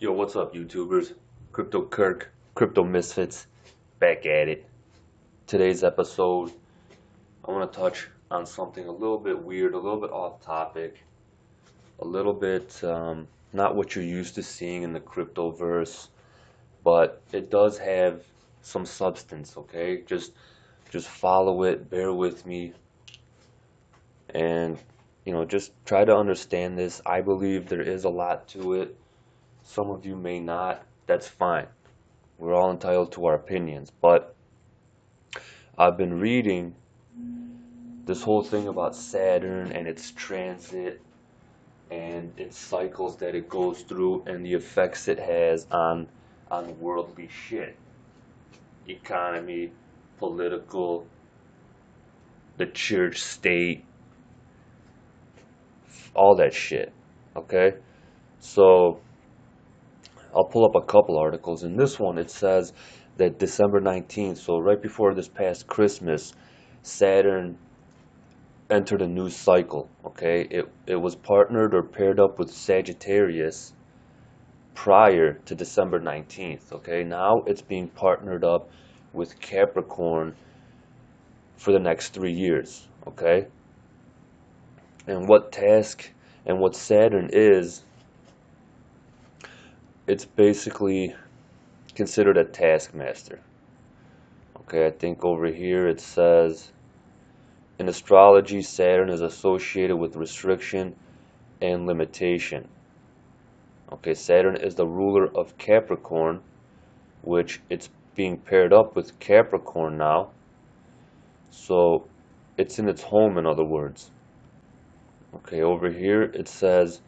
Yo, what's up, YouTubers? Crypto Kirk, Crypto Misfits, back at it. Today's episode, I want to touch on something a little bit weird, a little bit off topic, a little bit not what you're used to seeing in the cryptoverse, but it does have some substance, okay? Just follow it, bear with me, and just try to understand this. I believe there is a lot to it. Some of you may not. That's fine. We're all entitled to our opinions. But I've been reading this whole thing about Saturn and its transit and its cycles that it goes through and the effects it has on worldly shit. Economy, political, the church state, all that shit. Okay? So I'll pull up a couple articles. In this one, it says that December 19th, so right before this past Christmas, Saturn entered a new cycle, okay? It was partnered or paired up with Sagittarius prior to December 19th, okay? Now it's being partnered up with Capricorn for the next 3 years, okay? And what Saturn is, it's basically considered a taskmaster. Okay, I think over here it says, in astrology, Saturn is associated with restriction and limitation. Okay, Saturn is the ruler of Capricorn, which it's being paired up with Capricorn now. So it's in its home, in other words. Okay, over here it says,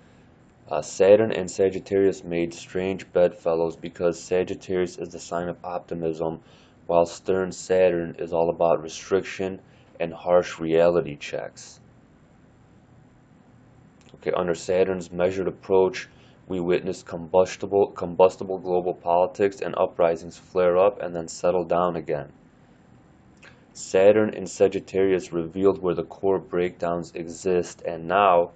Saturn and Sagittarius made strange bedfellows because Sagittarius is the sign of optimism, while stern Saturn is all about restriction and harsh reality checks. Okay, under Saturn's measured approach, we witness combustible global politics and uprisings flare up and then settle down again. Saturn in Sagittarius revealed where the core breakdowns exist, and now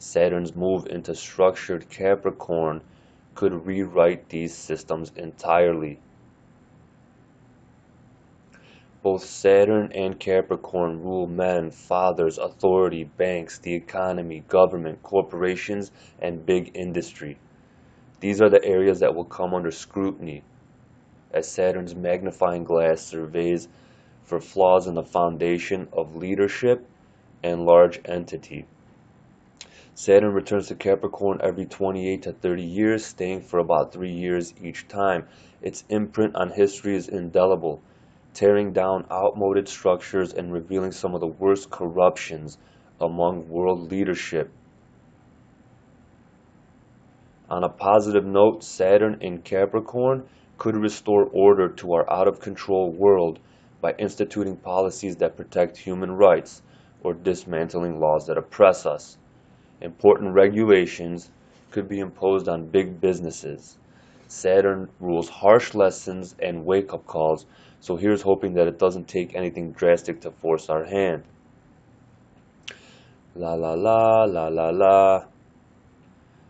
Saturn's move into structured Capricorn could rewrite these systems entirely. Both Saturn and Capricorn rule men, fathers, authority, banks, the economy, government, corporations, and big industry. These are the areas that will come under scrutiny as Saturn's magnifying glass surveys for flaws in the foundation of leadership and large entity. Saturn returns to Capricorn every 28 to 30 years, staying for about 3 years each time. Its imprint on history is indelible, tearing down outmoded structures and revealing some of the worst corruptions among world leadership. On a positive note, Saturn in Capricorn could restore order to our out-of-control world by instituting policies that protect human rights or dismantling laws that oppress us. Important regulations could be imposed on big businesses. Saturn rules harsh lessons and wake-up calls, so here's hoping that it doesn't take anything drastic to force our hand. La la la, la la la.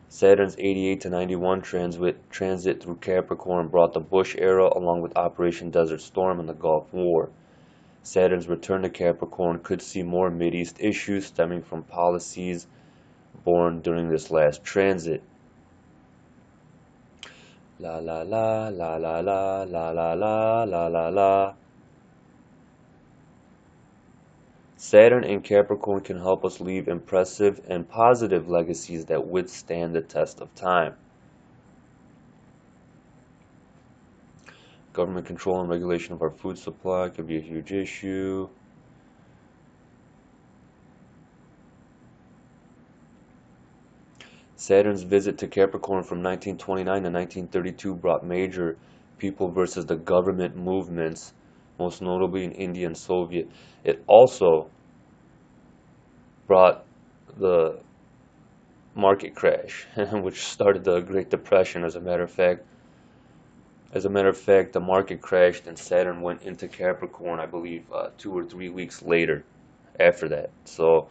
Saturn's 88 to 91 transit through Capricorn brought the Bush era along with Operation Desert Storm and the Gulf War. Saturn's return to Capricorn could see more Mideast issues stemming from policies born during this last transit. La la la, la la la, la la la, la la la. Saturn in Capricorn can help us leave impressive and positive legacies that withstand the test of time. Government control and regulation of our food supply could be a huge issue. Saturn's visit to Capricorn from 1929 to 1932 brought major people versus the government movements, most notably in India and Soviet. It also brought the market crash, which started the Great Depression. As a matter of fact, the market crashed and Saturn went into Capricorn, I believe, 2 or 3 weeks later after that. So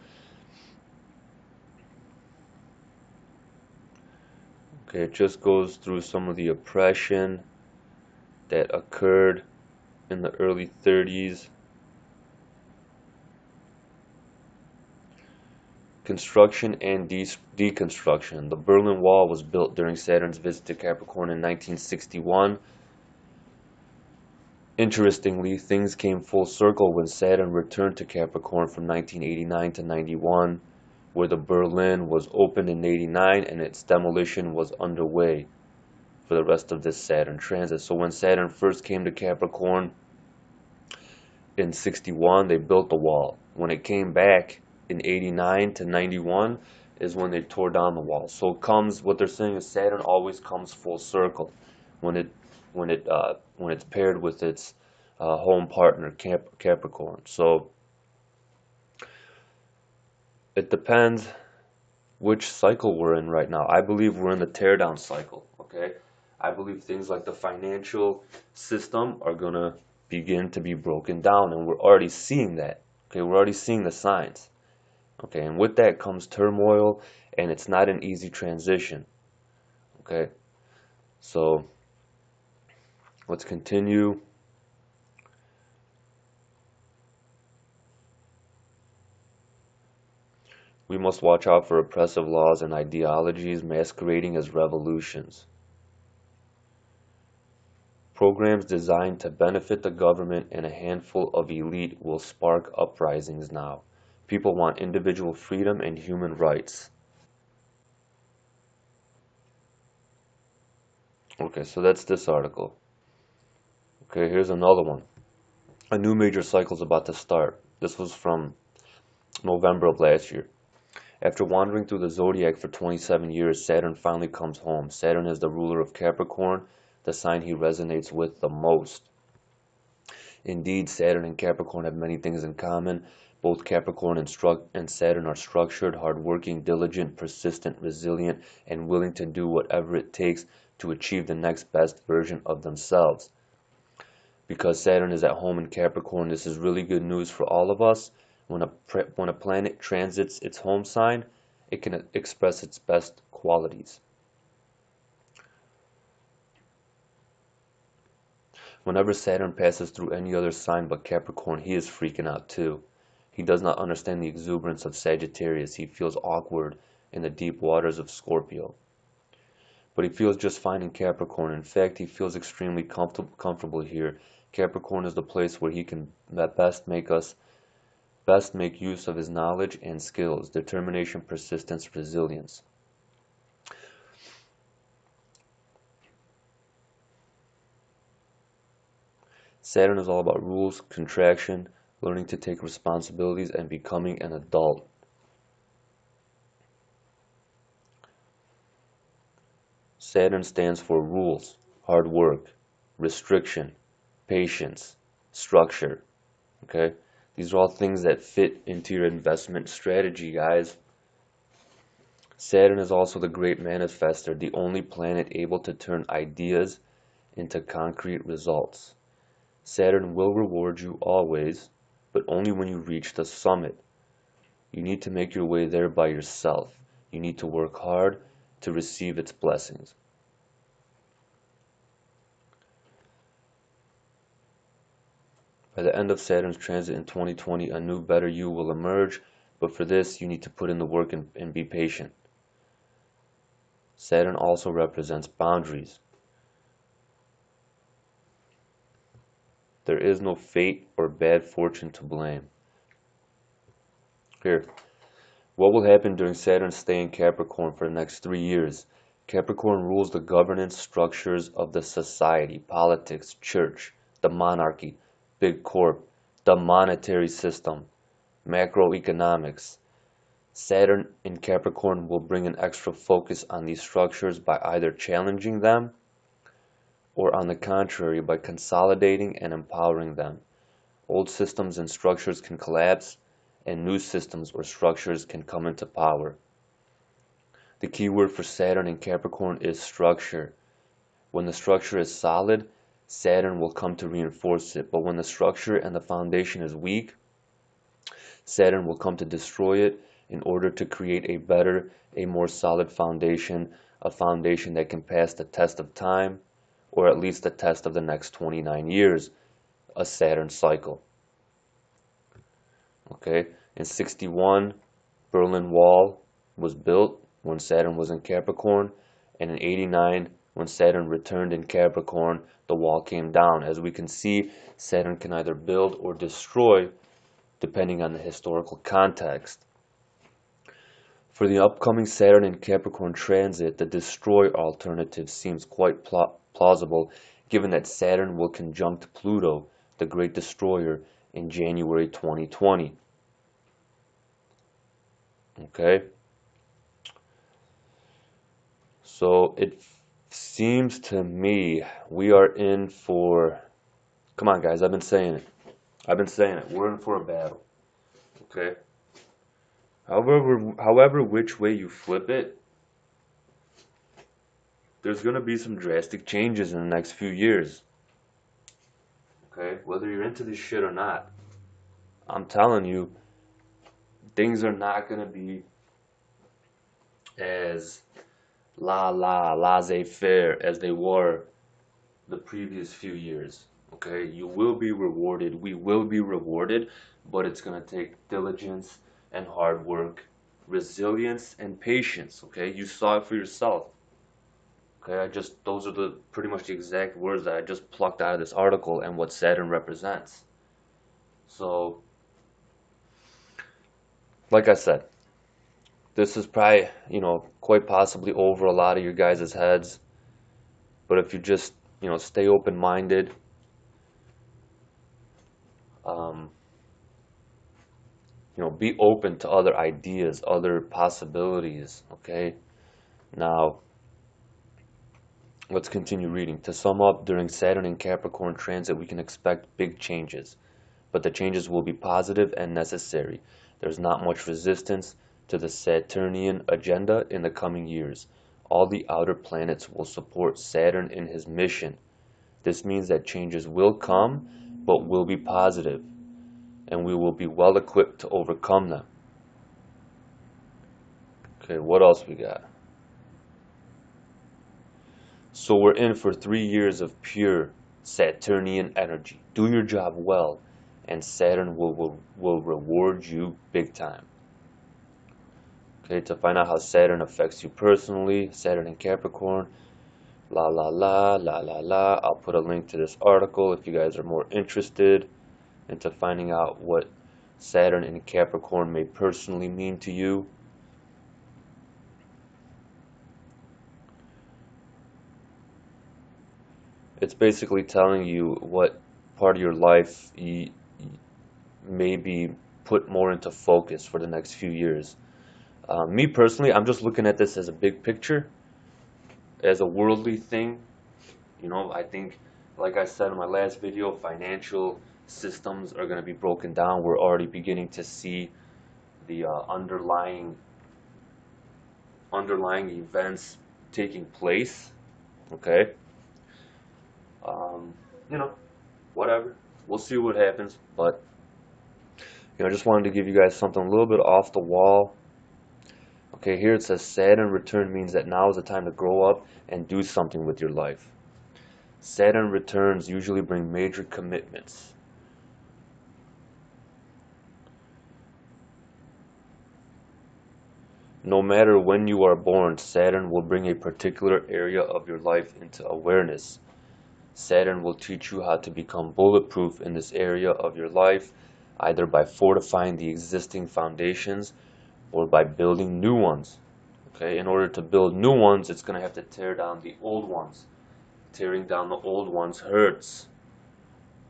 Okay, it just goes through some of the oppression that occurred in the early 30s. Construction and deconstruction. The Berlin Wall was built during Saturn's visit to Capricorn in 1961. Interestingly, things came full circle when Saturn returned to Capricorn from 1989 to 91, where the Berlin was opened in 89 and its demolition was underway for the rest of this Saturn transit. So when Saturn first came to Capricorn in 61, they built the wall. When it came back in 89 to 91 is when they tore down the wall. So it comes, what they're saying is Saturn always comes full circle when it's paired with its home partner Capricorn. So it depends which cycle we're in right now. I believe we're in the teardown cycle. Okay, I believe things like the financial system are gonna begin to be broken down, and we're already seeing that. Okay, we're already seeing the signs. Okay, and with that comes turmoil, and it's not an easy transition. Okay, so let's continue. We must watch out for oppressive laws and ideologies masquerading as revolutions. Programs designed to benefit the government and a handful of elite will spark uprisings now. People want individual freedom and human rights. Okay, so that's this article. Okay, here's another one. A new major cycle is about to start. This was from November of last year. After wandering through the zodiac for 27 years, Saturn finally comes home. Saturn is the ruler of Capricorn, the sign he resonates with the most. Indeed, Saturn and Capricorn have many things in common. Both Capricorn and Saturn are structured, hardworking, diligent, persistent, resilient, and willing to do whatever it takes to achieve the next best version of themselves. Because Saturn is at home in Capricorn, this is really good news for all of us. When a planet transits its home sign, it can express its best qualities. Whenever Saturn passes through any other sign but Capricorn, he is freaking out too. He does not understand the exuberance of Sagittarius. He feels awkward in the deep waters of Scorpio. But he feels just fine in Capricorn. In fact, he feels extremely comfortable here. Capricorn is the place where he can best make use of his knowledge and skills, determination, persistence, resilience. Saturn is all about rules, contraction, learning to take responsibilities, and becoming an adult. Saturn stands for rules, hard work, restriction, patience, structure. Okay? These are all things that fit into your investment strategy, guys. Saturn is also the great manifester, the only planet able to turn ideas into concrete results. Saturn will reward you always, but only when you reach the summit. You need to make your way there by yourself. You need to work hard to receive its blessings. By the end of Saturn's transit in 2020, a new, better you will emerge, but for this, you need to put in the work and be patient. Saturn also represents boundaries. There is no fate or bad fortune to blame. Here, what will happen during Saturn's stay in Capricorn for the next 3 years? Capricorn rules the governance structures of the society, politics, church, the monarchy, big corp, the monetary system, macroeconomics. Saturn in Capricorn will bring an extra focus on these structures by either challenging them or, on the contrary, by consolidating and empowering them. Old systems and structures can collapse, and new systems or structures can come into power. The key word for Saturn in Capricorn is structure. When the structure is solid, Saturn will come to reinforce it. But when the structure and the foundation is weak, Saturn will come to destroy it in order to create a better, a more solid foundation a foundation that can pass the test of time, or at least the test of the next 29 years, a Saturn cycle. Okay, in 61, Berlin Wall was built when Saturn was in Capricorn, and in 89, when Saturn returned in Capricorn, the wall came down. As we can see, Saturn can either build or destroy depending on the historical context. For the upcoming Saturn and Capricorn transit, the destroy alternative seems quite plausible, given that Saturn will conjunct Pluto, the Great Destroyer, in January 2020. Okay? So it seems to me we are in for... Come on, guys, I've been saying it. We're in for a battle. Okay? However which way you flip it, there's going to be some drastic changes in the next few years. Okay? Whether you're into this shit or not, I'm telling you, things are not going to be as laissez-faire as they were the previous few years. Okay? You will be rewarded. We will be rewarded, but it's going to take diligence and hard work, resilience and patience. Okay? You saw it for yourself. Okay, those are pretty much the exact words that I just plucked out of this article and what Saturn represents. So, like I said, this is probably, quite possibly over a lot of your guys' heads. But if you just, stay open-minded, be open to other ideas, other possibilities, okay? Now, let's continue reading. To sum up, during Saturn and Capricorn transit, we can expect big changes, but the changes will be positive and necessary. There's not much resistance to the Saturnian agenda in the coming years. All the outer planets will support Saturn in his mission. This means that changes will come, but will be positive, and we will be well equipped to overcome them. Okay, what else we got? So we're in for 3 years of pure Saturnian energy. Do your job well, and Saturn will reward you big time. Okay, to find out how Saturn affects you personally, Saturn in Capricorn, I'll put a link to this article if you guys are more interested into finding out what Saturn in Capricorn may personally mean to you. It's basically telling you what part of your life you may be put more into focus for the next few years. Me personally, I'm just looking at this as a big picture, as a worldly thing. I think, like I said in my last video, financial systems are going to be broken down. We're already beginning to see the underlying events taking place. Okay. Whatever. We'll see what happens. But, I just wanted to give you guys something a little bit off the wall. Okay, here it says Saturn return means that now is the time to grow up and do something with your life. Saturn returns usually bring major commitments. No matter when you are born, Saturn will bring a particular area of your life into awareness. Saturn will teach you how to become bulletproof in this area of your life, either by fortifying the existing foundations or by building new ones. Okay, in order to build new ones, it's going to have to tear down the old ones. Tearing down the old ones hurts.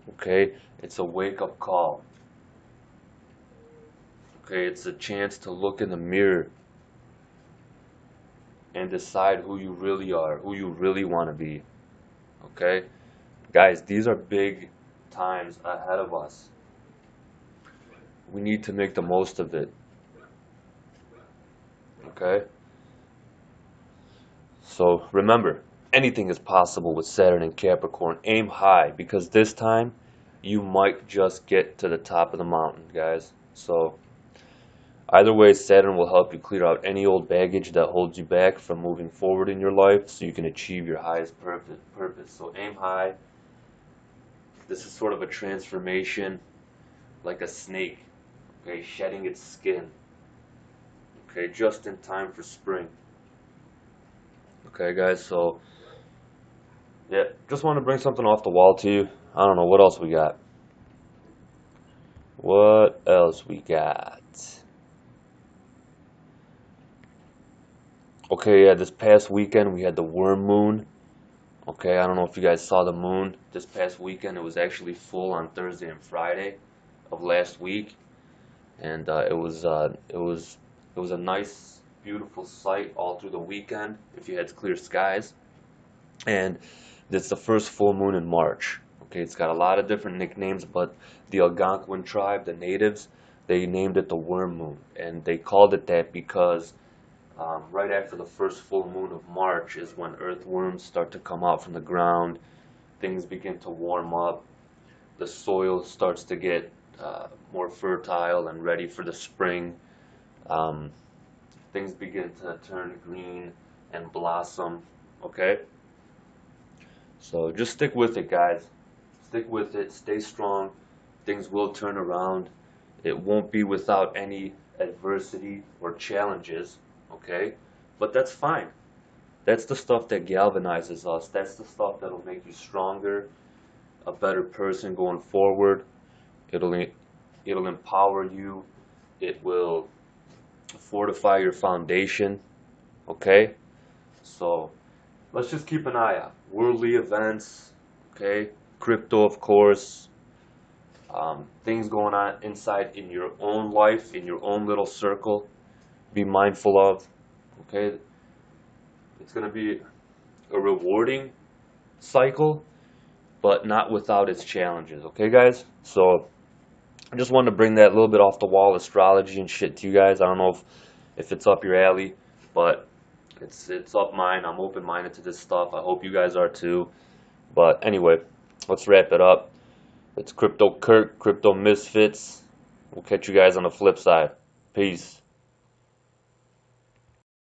Okay, it's a wake-up call. Okay, it's a chance to look in the mirror and decide who you really are, who you really want to be. Okay, guys, these are big times ahead of us. We need to make the most of it. Okay, so remember, anything is possible with Saturn and Capricorn. Aim high, because this time you might just get to the top of the mountain, guys. So Either way, Saturn will help you clear out any old baggage that holds you back from moving forward in your life so you can achieve your highest purpose. So aim high. This is sort of a transformation like a snake, okay, shedding its skin, okay, just in time for spring. Okay, guys, so yeah, just want to bring something off the wall to you. I don't know what else we got. What else we got? Okay, yeah, this past weekend we had the worm moon. Okay, I don't know if you guys saw the moon this past weekend. It was actually full on Thursday and Friday of last week, and it was a nice, beautiful sight all through the weekend if you had clear skies. And it's the first full moon in March. Okay, it's got a lot of different nicknames, but the Algonquin tribe, the natives, they named it the worm moon, and they called it that because right after the first full moon of March is when earthworms start to come out from the ground. Things begin to warm up. The soil starts to get more fertile and ready for the spring. Things begin to turn green and blossom. Okay? So just stick with it, guys. Stick with it. Stay strong. Things will turn around. It won't be without any adversity or challenges. Okay, but that's fine. That's the stuff that galvanizes us. That's the stuff that'll make you stronger, a better person going forward. It'll empower you. It will fortify your foundation. Okay, so let's just keep an eye out. Worldly events, okay, crypto, of course. Things going on inside in your own life, in your own little circle. Be mindful of. Okay, it's going to be a rewarding cycle, but not without its challenges. Okay, guys, so I just wanted to bring that little bit off the wall astrology and shit to you guys. I don't know if it's up your alley, but it's up mine. I'm open-minded to this stuff. I hope you guys are too. But anyway, let's wrap it up. It's Crypto Kirk, Crypto Misfits. We'll catch you guys on the flip side. Peace.